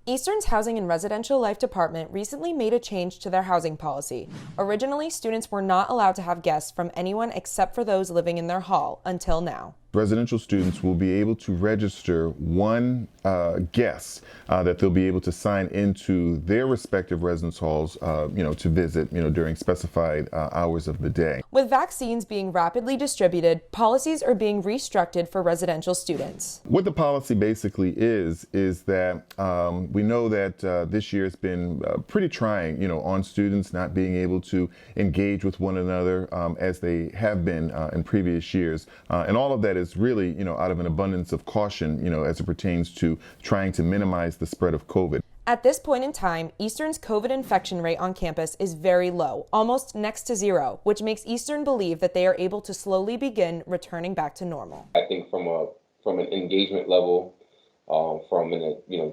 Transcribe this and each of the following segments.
Eastern's Housing and Residential Life Department recently made a change to their housing policy. Originally, students were not allowed to have guests from anyone except for those living in their hall until now. Residential students will be able to register one guest that they'll be able to sign into their respective residence halls, to visit, during specified hours of the day. With vaccines being rapidly distributed, policies are being restructured for residential students. What the policy basically is that we know that this year has been pretty trying, on students not being able to engage with one another as they have been in previous years, and all of that is really, out of an abundance of caution, as it pertains to trying to minimize the spread of COVID. At this point in time, Eastern's COVID infection rate on campus is very low, almost next to zero, which makes Eastern believe that they are able to slowly begin returning back to normal. I think from an engagement level,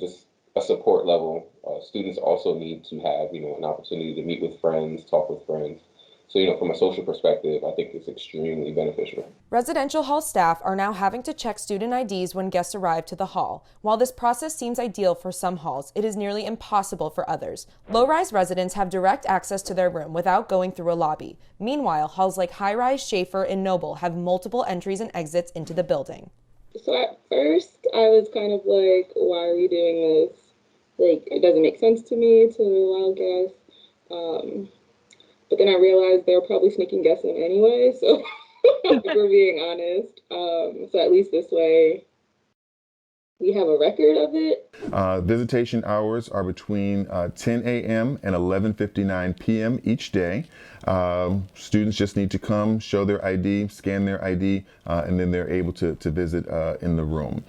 just a support level, students also need to have, an opportunity to meet with friends, talk with friends. So, from a social perspective, I think it's extremely beneficial. Residential hall staff are now having to check student IDs when guests arrive to the hall. While this process seems ideal for some halls, it is nearly impossible for others. Low-rise residents have direct access to their room without going through a lobby. Meanwhile, halls like High-Rise, Schaefer, and Noble have multiple entries and exits into the building. So at first, I was kind of like, why are we doing this? It doesn't make sense to me to allow guests. But then I realized they're probably sneaking guests in anyway, so if we're being honest. So at least this way, we have a record of it. Visitation hours are between 10 a.m. and 11:59 p.m. each day. Students just need to come, show their ID, scan their ID, and then they're able to visit in the room.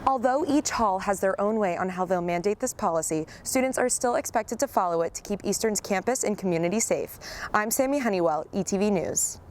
Although each hall has their own way on how they'll mandate this policy, students are still expected to follow it to keep Eastern's campus and community safe. I'm Sammy Honeywell, ETV News.